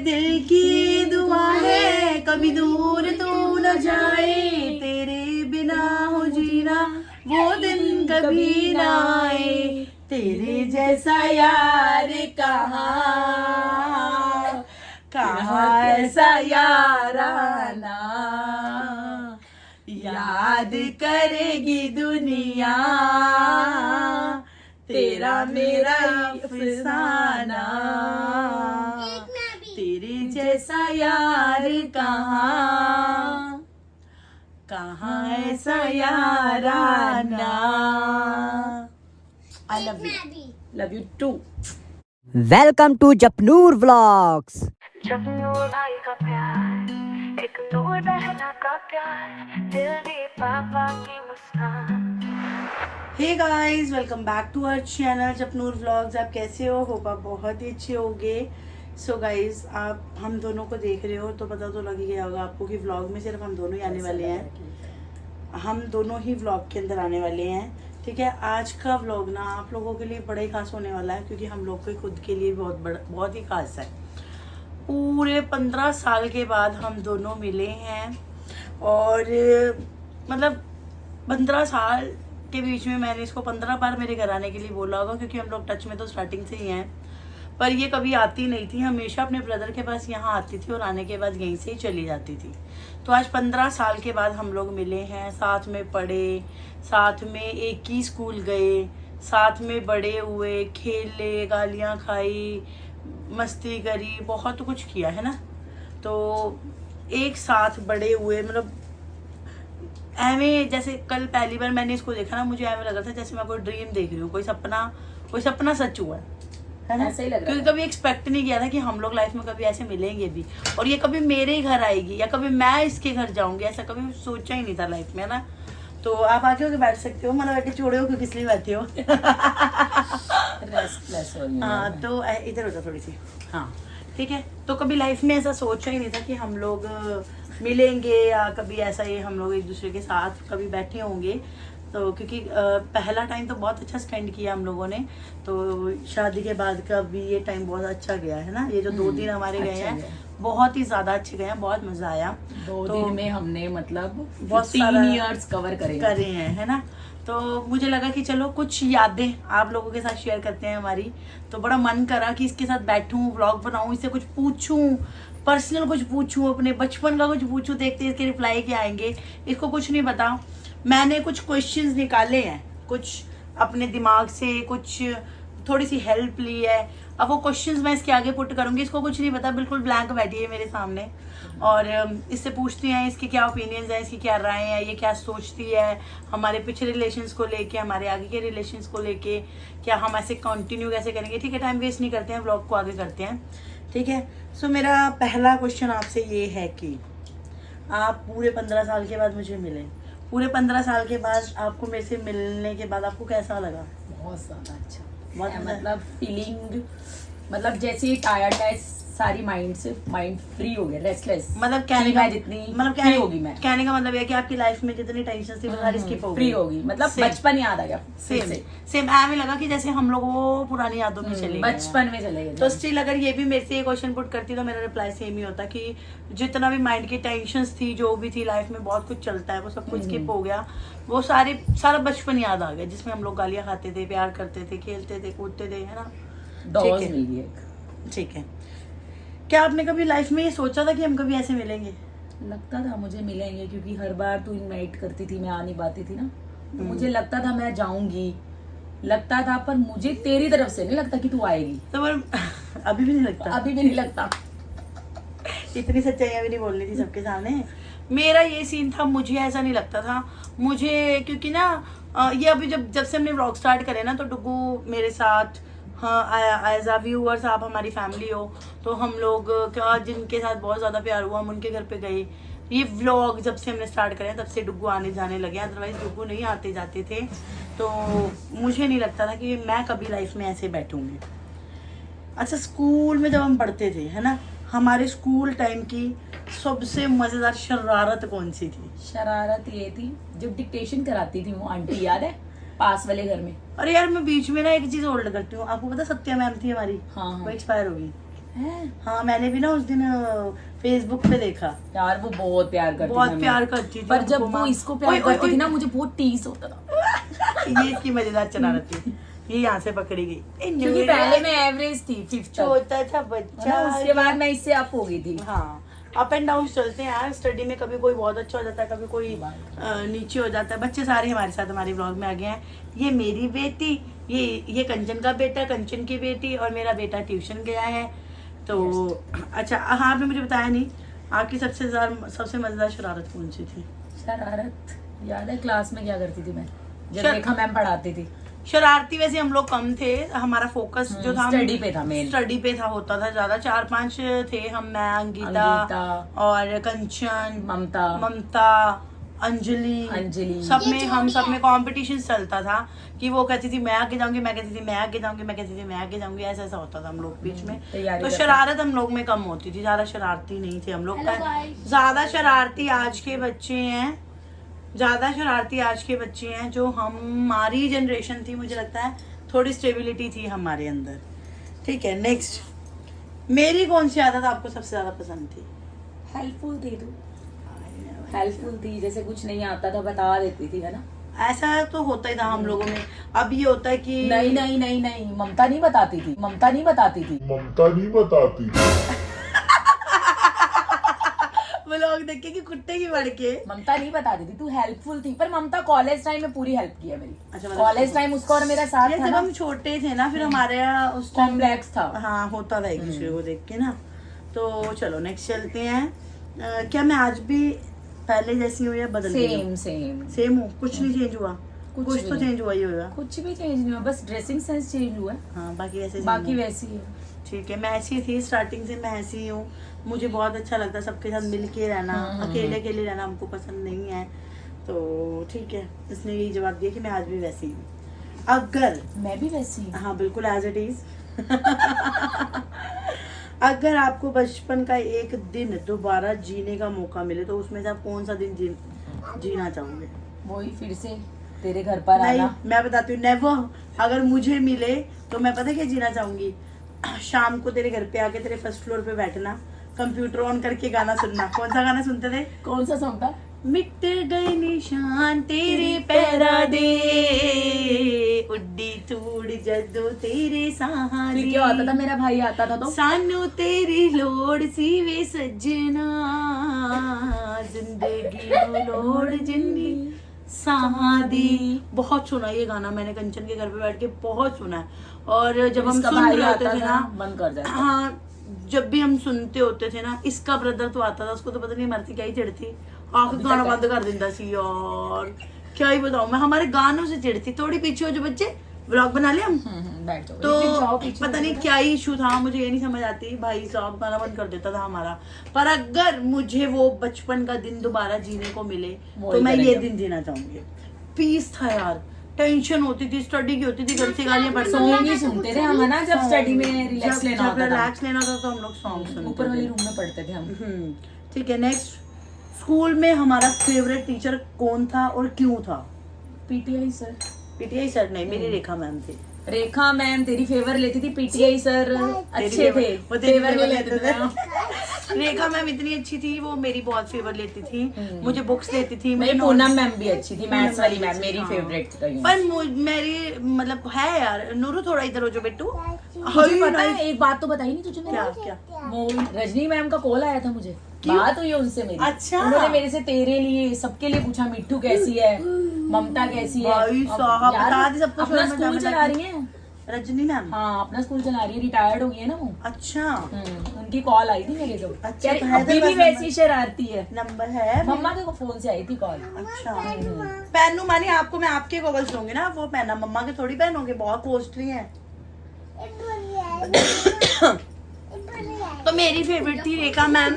दिल की दुआ है कभी दूर तू न जाए, तेरे बिना हो जीना वो दिन कभी ना आए, तेरे जैसा यार कहाँ कहाँ ऐसा याराना, याद करेगी दुनिया तेरा मेरा अफसाना, तेरे जैसा यार कहाँ कहाँ ऐसा याराना। I love you too. Welcome to Japnoor vlogs. Japnoor भाई का प्यार, एक दूर रहना का प्यार, दिल दी पापा की मुस्कान। Hey guys, welcome back to our channel Japnoor vlogs. आप कैसे हो? होप आप बहुत ही अच्छे होंगे। सो गाइस, आप हम दोनों को देख रहे हो तो पता तो लग ही गया होगा आपको कि व्लॉग में सिर्फ हम दोनों ही आने वाले हैं। हम दोनों ही व्लॉग के अंदर आने वाले हैं, ठीक है। आज का व्लॉग ना आप लोगों के लिए बड़ा ही खास होने वाला है, क्योंकि हम लोग के खुद के लिए बहुत ही खास है। पूरे 15 साल के बाद हम दोनों मिले हैं, और मतलब 15 साल के बीच में मैंने इसको 15 बार मेरे घर आने के लिए बोला होगा, क्योंकि हम लोग टच में तो स्टार्टिंग से ही हैं। पर ये कभी आती नहीं थी, हमेशा अपने ब्रदर के पास यहाँ आती थी और आने के बाद यहीं से ही चली जाती थी। तो आज 15 साल के बाद हम लोग मिले हैं, साथ में पढ़े, साथ में एक ही स्कूल गए, साथ में बड़े हुए, खेले, गालियाँ खाई, मस्ती करी, बहुत कुछ किया है ना। तो एक साथ बड़े हुए, मतलब ऐਵੇਂ जैसे कल पहली बार मैंने इसको देखा ना, मुझे ऐਵੇਂ लग रहा था जैसे मैं कोई ड्रीम देख रही हूँ, कोई सपना सच हुआ है ना। ऐसा ही लग रहा क्योंकि कभी एक्सपेक्ट नहीं किया था कि हम लोग लाइफ में कभी ऐसे मिलेंगे भी, और ये कभी मेरे घर आएगी या कभी मैं इसके घर जाऊंगी, ऐसा कभी सोचा ही नहीं था लाइफ में, है ना। तो आप आके होके बैठ सकते हो, मतलब बैठे छोड़े हो क्योंकि इसलिए बैठे हो। रेस्टलेस हो रही हाँ, हूँ। तो इधर होता थोड़ी सी, हाँ ठीक है। तो कभी लाइफ में ऐसा सोचा ही नहीं था कि हम लोग मिलेंगे, या कभी ऐसा ये हम लोग एक दूसरे के साथ कभी बैठे होंगे। तो क्योंकि पहला टाइम तो बहुत अच्छा स्पेंड किया हम लोगों ने, तो शादी के बाद का भी ये टाइम बहुत अच्छा गया है ना। ये जो 2 दिन हमारे गए अच्छा हैं बहुत ही ज्यादा अच्छे गए हैं, बहुत मजा आया। 2 तो दिन में हमने मतलब बहुत 3 इयर्स कवर करे हैं, है ना। तो मुझे लगा कि चलो कुछ यादें आप लोगों के साथ शेयर करते हैं हमारी। तो बड़ा मन करा कि इसके साथ बैठूं, व्लॉग बनाऊं, इससे कुछ पूछूं, पर्सनल कुछ पूछूं, अपने बचपन का कुछ पूछूं, देखते इसके रिप्लाई क्या आएंगे। इसको कुछ नहीं पता, मैंने कुछ क्वेश्चंस निकाले हैं, कुछ अपने दिमाग से, कुछ थोड़ी सी हेल्प ली है। अब वो क्वेश्चंस मैं इसके आगे पुट करूंगी। इसको कुछ नहीं पता, बिल्कुल ब्लैंक बैठी है मेरे सामने, और इससे पूछती हैं इसके क्या ओपिनियंस है, इसकी क्या राय है, ये क्या सोचती है हमारे पिछले रिलेशंस को लेके, हमारे आगे के रिलेशंस को लेके, क्या हम ऐसे कंटिन्यू कैसे करेंगे। ठीक है, टाइम वेस्ट नहीं करते हैं, व्लॉग को आगे करते हैं, ठीक है। सो मेरा पहला क्वेश्चन आपसे ये है कि आप पूरे 15 साल के बाद मुझे मिले, पूरे 15 साल के बाद आपको मेरे से मिलने के बाद आपको कैसा लगा? बहुत ज्यादा अच्छा, बहुत मतलब फीलिंग, मतलब जैसे टायर्डनेस सारी माइंड फ्री हो गया, रेस्टलेस। मतलब कहने का जितनी मतलब फ्री होगी मैं, कहने का मतलब ये कि आपकी लाइफ में जितनी टेंशन थी वो सारी स्किप हो गई, फ्री होगी, मतलब बचपन याद आ गया। सेम ऐसे लगा कि जैसे हम लोग वो पुरानी यादों में चले गए, बचपन में चले गए। तो स्टिल अगर ये भी मेरे से ये क्वेश्चन पुट करती तो मेरा रिप्लाई सेम ही होता कि जितना भी माइंड की टेंशंस थी, जो भी थी लाइफ में, बहुत कुछ चलता है, वो सब कुछ स्किप हो गया। वो सारा बचपन याद आ गया, जिसमें हम लोग गालियां खाते थे, प्यार करते थे, खेलते थे, कूदते थे, है ना। डॉज मिल गई एक। ठीक है, क्या आपने कभी लाइफ में ये सोचा था कि हम कभी ऐसे मिलेंगे? लगता था मुझे मिलेंगे, क्योंकि हर बार तू इनवाइट करती थी, मैं आ नहीं पाती थी ना, तो मुझे लगता था मैं जाऊंगी, लगता था, पर मुझे तेरी तरफ से नहीं लगता कि तू आएगी। तो अभी भी नहीं लगता? अभी भी नहीं लगता। इतनी सच्चाइयां भी नहीं बोलनी थी सबके सामने। मेरा ये सीन था, मुझे ऐसा नहीं लगता था मुझे, क्योंकि ना ये अभी जब से हमने व्लॉग स्टार्ट करे ना, तो डुगू मेरे साथ, हाँ एज अ व्यूअर्स आप हमारी फैमिली हो, तो हम लोग क्या जिनके साथ बहुत ज़्यादा प्यार हुआ हम उनके घर पे गए। ये व्लॉग जब से हमने स्टार्ट करे तब से डुगू आने जाने लगे, अदरवाइज डुगू नहीं आते जाते थे। तो मुझे नहीं लगता था कि मैं कभी लाइफ में ऐसे बैठूंगी। अच्छा, स्कूल में जब हम पढ़ते थे, है ना, हमारे स्कूल टाइम की सबसे मज़ेदार शरारत कौन सी थी? शरारत ये थी जब डिक्टेशन कराती थी वो आंटी, याद है, पास वाले घर में। अरे यार, मैं बीच में ना एक चीज होल्ड करती हूँ। आपको पता सत्या मैम थी हमारी, हाँ। वो एक्सपायर हो गई। हैं? हाँ मैंने भी ना उस दिन फेसबुक पे देखा, यार वो बहुत प्यार करती बहुत थी प्यार हमें। करती थी पर जब हमको वो माँ। इसको प्यार ओए, ओए, करती थी ओए। ना मुझे बहुत टीस होता था, ये इसकी मजेदार शरारत थी, ये यहाँ से पकड़ी गई क्योंकि पहले मैं एवरेज थी 5th तक, छोटा था है ना? बच्चा। उसके बाद मैं इससे अप हो गई थी। हाँ अप एंड डाउन चलते हैं यार स्टडी में, कभी कोई बहुत अच्छा हो जाता है, कभी कोई नीचे हो जाता है। बच्चे सारे हमारे साथ हमारे व्लॉग में आ गए हैं। ये मेरी बेटी, ये कंचन का बेटा, कंचन की बेटी, और मेरा बेटा ट्यूशन गया है। तो अच्छा हाँ आपने मुझे बताया नहीं, आपकी सबसे मजेदार शरारत कौन सी थी? शरारत याद है क्लास में क्या करती थी मैं, जब शर- रेखा मैम पढ़ाती थी? शरारती वैसे हम लोग कम थे, हमारा फोकस जो था स्टडी पे था मेन। स्टडी पे था, होता था ज्यादा। 4-5 थे हम, मैं, अंकिता और कंचन, ममता, अंजलि, सब में कंपटीशन चलता था कि वो कहती थी मैं आगे जाऊंगी, मैं कहती थी मैं आगे जाऊंगी, मैं कहती थी मैं आगे जाऊंगी, ऐसा होता था हम लोग बीच में। तो शरारत हम लोग में कम होती थी, ज्यादा शरारती नहीं थे हम लोग। ज्यादा शरारती आज के बच्चे हैं, ज्यादा शरारती आज के बच्चे हैं। जो हमारी जनरेशन थी, मुझे लगता है थोड़ी स्टेबिलिटी थी हमारे अंदर। ठीक है नेक्स्ट, मेरी कौन सी आदत आपको सबसे ज्यादा पसंद थी? हेल्पफुल थी तू, हेल्पफुल थी, जैसे कुछ नहीं आता था बता देती थी, है ना? ऐसा तो होता ही था हम लोगों में। अब ये होता है कि नहीं, ममता नहीं बताती थी, ममता नहीं बताती थी। वो लोग देखे कि कुत्ते की बढ़ के। ममता नहीं बताती थी, तू हेल्पफुल थी। पर ममता कॉलेज टाइम में पूरी हेल्प की है मेरी। अच्छा, मतलब कॉलेज टाइम उसका और मेरा साथ था जब ना, हम छोटे थे ना, फिर हमारे यहाँ उस टाइम कॉम्प्लेक्स था। हाँ होता था एक दूसरे को देख के ना। तो चलो नेक्स्ट चलते हैं। क्या मैं आज भी पहले जैसी हूँ या बदल गई हूँ? सेम हूँ, कुछ नहीं चेंज हुआ? कुछ तो चेंज हुआ ही होगा। कुछ भी चेंज नहीं हुआ, बस ड्रेसिंग सेंस चेंज हुआ है, हाँ बाकी वैसे बाकी वैसी है। ठीक है, मैं ऐसी थी स्टार्टिंग से, मैं ऐसी ही हूँ। मुझे बहुत अच्छा लगता है सबके साथ मिल के रहना, अकेले रहना हमको पसंद नहीं है। तो ठीक है, इसने यही जवाब दिया कि मैं आज भी वैसी हूँ। अगर मैं भी वैसी हूँ। हाँ बिल्कुल एज इट इज। अगर आपको बचपन का एक दिन दोबारा जीने का मौका मिले तो उसमें से आप कौन सा दिन जीना चाहोगे? वही फिर से तेरे घर पर नहीं, आना। मैं बताती हूँ नेवर। अगर मुझे मिले तो मैं पता क्या जीना चाहूंगी? शाम को तेरे घर पे आके तेरे फर्स्ट फ्लोर पे बैठना, कंप्यूटर ऑन करके गाना सुनना। कौन सा गाना सुनते थे? कौन सा सॉन्ग था? मिट गए निशान तेरे पैरा दे, उड्डी तूड़ जदो तेरे सहारे। फिर क्या होता था, मेरा भाई आता था तो सानू तेरी लोड़ सी वे सजना, जिंदगी नु लोड़ जिंदगी सहादी। बहुत सुना ये गाना मैंने, कंचन के घर पे बैठ के बहुत सुना है। और जब हम सुन रहे होते थे ना, बंद कर जाता। हाँ जब भी हम सुनते होते थे ना, इसका ब्रदर तो आता था, उसको तो पता नहीं मरती क्या ही चिढ़ती, आखिर गाना बंद कर देता सी यार। क्या ही बताऊं मैं, हमारे गानों से चिढ़ती। थोड़ी पीछे हो जो बच्चे, व्लॉग बना ले हम। बैठ जाओ। तो लेकिन जाओ पीछे पता नहीं क्या ही इशू था, मुझे ये नहीं समझ आती। भाई साहब गाना बंद कर देता था हमारा। पर अगर मुझे वो बचपन का दिन दोबारा जीने को मिले तो मैं ये दिन जीना चाहूंगी। पीस था यार, टेंशन होती थी, स्टडी की होती थी, घर से गालियां पड़ती सॉन्ग ही सुनते थे हम, है ना? जब स्टडी में रिलैक्स लेना होता था, रिलैक्स लेना होता तो हम लोग सॉन्ग सुनते ऊपर वाले थे। रूम में पढ़ते थे हम। ठीक है नेक्स्ट, स्कूल में हमारा फेवरेट टीचर कौन था और क्यों था? PTI sir. पीटीआई सर नहीं, मेरी रेखा मैम थी। रेखा मैम तेरी फेवर लेती थी, पीटीआई सर अच्छे थे, वो तेरी फेवर फेवर नहीं लेते थे। रेखा मैम इतनी अच्छी थी, वो मेरी बहुत फेवर लेती थी, मुझे बुक्स देती थी। नहीं, पूनम मैम भी अच्छी थी, मैथ्स वाली मैम मेरी फेवरेट थी। पर मेरी मतलब है यार, नूरू थोड़ा इधर हो जो बेटू। मुझे पता है, एक बात तो बताई नहीं तुझे क्या मैंने। क्या? वो रजनी मैम का कॉल आया था मुझे, बात हुई है उनसे मेरी। अच्छा। उन्होंने मेरे से तेरे लिए सबके लिए पूछा, मिट्टू कैसी है, ममता कैसी है। भाई साहब, यार, बता दी सब कुछ। अपना स्कूल चला रही है रजनी मैम। हाँ, अपना स्कूल चला रही है, रिटायर्ड हो गई है ना वो। अच्छा उनकी कॉल आई थी मेरे को। अच्छा, यार, तो है अभी तेरे भी पास वैसी शरारती है। नंबर है मम्मा के फोन से आई थी कॉल। अच्छा पहनू मानी आपको, मैं आपके गॉगल्स दूंगी ना, वो पहना, मम्मा के थोड़ी पहनोगे, बहुत कॉस्टली है। तो मेरी फेवरेट थी रेखा मैम।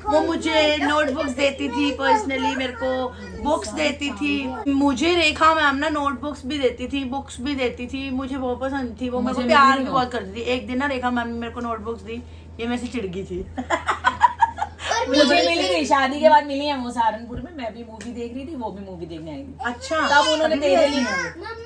वो मुझे नोटबुक्स देती थी, पर्सनली मेरे को बुक्स देती थी। मुझे रेखा मैम ना नोटबुक्स भी देती थी, बुक्स भी देती थी, मुझे बहुत पसंद थी वो। मेरे को प्यार भी बहुत करती थी। एक दिन ना रेखा मैम ने मेरे को नोटबुक्स दी, ये मेरे से चिढ़ गई थी। मुझे मिली थी, शादी के बाद मिली है वो सहारनपुर में। मैं भी मूवी देख रही थी, वो भी मूवी देखने आई थी। अच्छा तब उन्होंने तेरे लिए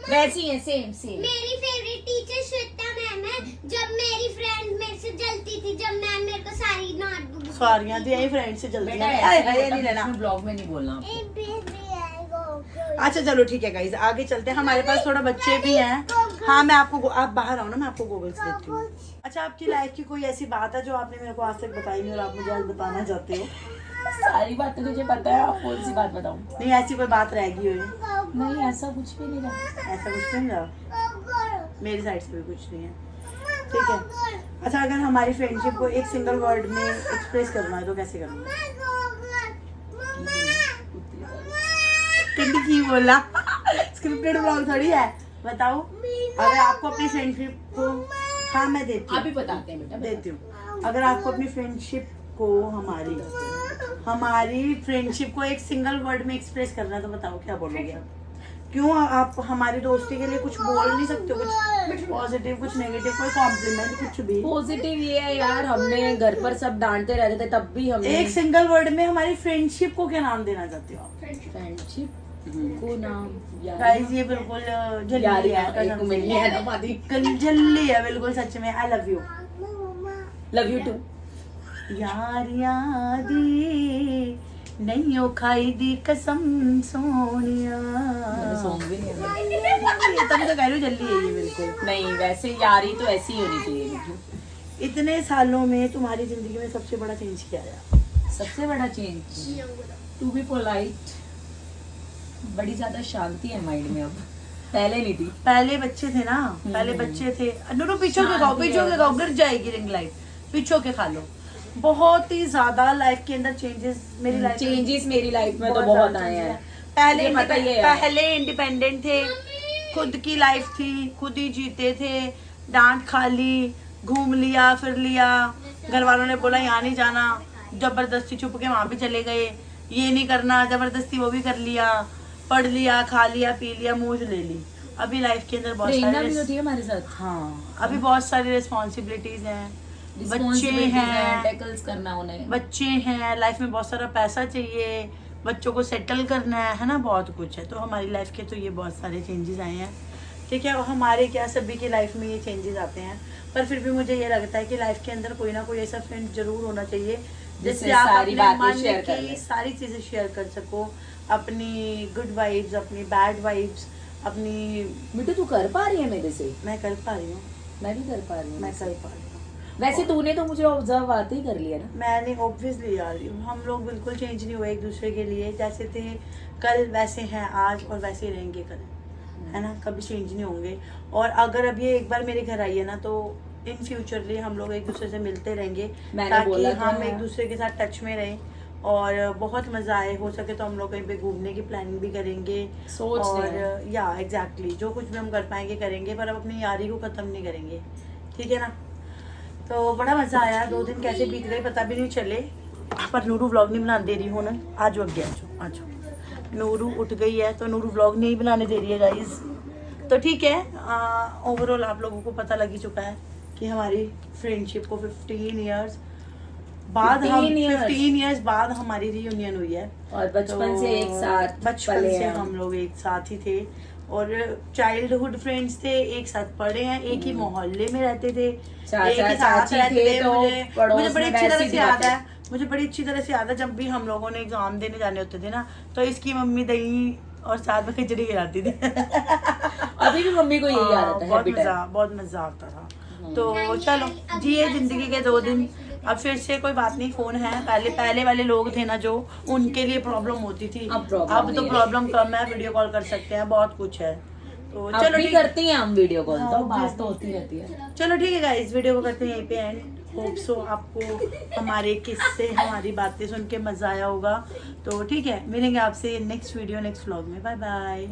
वैसी है, सेम सेम। मेरी फेवरेट टीचर श्वेता मैम है। जब मेरी फ्रेंड मेरे से से जलती थी जब मैं मेरे को सारी नोटबुक सारियां तो यही फ्रेंड से जल्दी बेटा है। ऐसे नहीं लेना। ब्लॉग में नहीं बोलना आपको। अच्छा चलो ठीक है गाइस, आगे चलते हैं। हमारे पास थोड़ा बच्चे भी हैं। हाँ मैं आपको, आप बाहर आओ ना, मैं आपको गूगल्स देती हूँ। अच्छा, आपकी लाइफ की कोई ऐसी बात है जो आपने मेरे को आज तक बताई नहीं और आप मुझे आज बताना चाहते हो? सारी बातें तुझे पता है, आप कौन सी बात बताऊं? नहीं, ऐसी कोई बात रह गई हो? नहीं, ऐसा कुछ भी नहीं रहा। ऐसा कुछ नहीं रहा, मेरी साइड से भी कुछ नहीं है। ठीक है। अच्छा, अगर हमारी फ्रेंडशिप को एक सिंगल वर्ड में एक्सप्रेस करना है तो कैसे करना है? टिंडी की बोला स्क्रिप्टेड ब्लॉग थोड़ी है, बताओ। अगर आपको अपनी फ्रेंडशिप को, हाँ मैं देती आप ही हूँ, बताते हैं बेटा। देती हूँ। अगर आपको अपनी फ्रेंडशिप को, हमारी फ्रेंडशिप को एक सिंगल वर्ड में एक्सप्रेस करना है तो बताओ क्या बोलोगे आप? क्यों आप हमारी दोस्ती के लिए कुछ बोल नहीं सकते हो? कुछ पॉजिटिव, कुछ नेगेटिव, कोई कॉम्प्लीमेंट, कुछ भी? पॉजिटिव ये है यार, हमने घर पर सब डांटते रहते थे तब भी हमने एक सिंगल वर्ड में हमारी फ्रेंडशिप को क्या नाम देना चाहते हो आप? फ्रेंडशिप को नाम गाइस ये बिल्कुल जल्दी है, एक मिनट है ना पादी। जल्दी है बिल्कुल, सच में। I love you. Love you too. यार यादी नहीं ओ खाई दी कसम सोनिया। सॉन्ग भी नहीं है। ये तभी तो कह रही हूँ, जल्दी है ये बिल्कुल। नहीं, वैसे यारी तो ऐसी ही होनी चाहिए। इतने सालों में तुम्हारी जिंदगी में सबसे बड़ा चेंज क्या आया? सबसे बड़ा चेंज, टू बी पोलाइट। बड़ी ज्यादा शांति है माइंड में अब, पहले नहीं थी। पहले बच्चे थे ना, पहले बच्चे थे। नो पीछो के खाओ, पीछो के खाओ, गिर जाएगी रिंग लाइट। पीछो के खा लो। बहुत ही ज्यादा लाइफ के अंदर चेंजेस मेरी लाइफ मेरी लाइफ में तो बहुत आए हैं। पहले इंडिपेंडेंट थे, खुद की लाइफ थी, खुद ही जीते थे, डांट खा ली, घूम लिया, फिर लिया, घर वालों ने बोला यहाँ नहीं जाना, जबरदस्ती छुप के वहां भी चले गए, ये नहीं करना, जबरदस्ती वो भी कर लिया, पढ़ लिया, खा लिया, पी लिया, मौज ले ली। अभी लाइफ के अंदर बहुत भी होती है हमारे साथ। हाँ, अभी बहुत सारी रिस्पॉन्सिबिलिटीज हैं, बच्चे हैं, टैकल्स करना उन्हें, बच्चे हैं, लाइफ में बहुत सारा पैसा चाहिए, बच्चों को सेटल करना है ना, बहुत कुछ है। तो हमारी लाइफ के तो ये बहुत सारे चेंजेस आए हैं। ठीक है, और हमारे क्या सभी की लाइफ में ये चेंजेस आते हैं, पर फिर भी मुझे ये लगता है कि लाइफ के अंदर कोई ना कोई ऐसा फ्रेंड जरूर होना चाहिए जिससे आप सारी अपने बातें मन शेयर कर की लें। सारी चीजें शेयर कर सको, अपनी गुड वाइब्स, अपनी बैड वाइब्स, अपनी। मिट्टू तू कर पा रही है मेरे से? मैं कर पा रही हूँ, मैं भी कर पा रही हूँ। मैं कर पा रही हूँ। वैसे तूने तो मुझे ऑब्जर्व आते ही कर लिया ना। मैंने ऑब्वियसली यार, हम लोग बिल्कुल चेंज नहीं हुए एक दूसरे के लिए। जैसे थे कल वैसे हैं आज, और वैसे ही रहेंगे कल, है ना, कभी चेंज नहीं होंगे। और अगर अब ये एक बार मेरे घर आई है ना, तो इन फ्यूचरली हम लोग एक दूसरे से मिलते रहेंगे, ताकि हम एक दूसरे के साथ टच में रहें और बहुत मजा आए। हो सके तो हम लोग कहीं पे घूमने की प्लानिंग भी करेंगे, और या एग्जैक्टली जो कुछ भी हम कर पाएंगे करेंगे, पर अब अपनी यारी को खत्म नहीं करेंगे। ठीक है ना। तो बड़ा मजा आया, 2 दिन कैसे बीत गए पता भी नहीं चले। पर नूरू व्लॉग नहीं बनाने दे रही हूँ ना, आज अगे आ जाओ। नूरू उठ गई है तो नूरू व्लॉग नहीं बनाने दे रही है गाइज। तो ठीक है, ओवरऑल आप लोगों को पता लग ही चुका है कि हमारी फ्रेंडशिप को 15 इयर्स बाद 15 इयर्स बाद हमारी रियूनियन हुई है। और बचपन से एक साथ, बचपन से हम लोग एक साथ ही थे, और चाइल्डहुड फ्रेंड्स थे, एक साथ पढ़े हैं, एक ही मोहल्ले में रहते थे, एक ही साथ रहते थे। मुझे बड़ी अच्छी तरह से याद है, मुझे बड़ी अच्छी तरह से याद है जब भी हम लोगों ने एग्जाम देने जाने होते थे ना, तो इसकी मम्मी दही और साथ में खिचड़ी खिलाती थी। अभी भी मम्मी को यही आदत है। बहुत मजा आता था। तो चलो जिए जिंदगी के 2 दिन। अब फिर से कोई बात नहीं, फोन है। पहले वाले लोग थे ना जो, उनके लिए प्रॉब्लम होती थी, अब तो प्रॉब्लम कम है, वीडियो कॉल कर सकते हैं, बहुत कुछ है। तो चलो ठीक करती हैं हम वीडियो कॉल, तो बात तो होती रहती है। चलो ठीक है गाइस, वीडियो को करते हैं यहीं पे एंड। होप सो आपको हमारे किस्से, हमारी बातें सुन के मजा आया होगा। तो ठीक है, मिलेंगे आपसे नेक्स्ट वीडियो, नेक्स्ट व्लॉग में। Bye bye.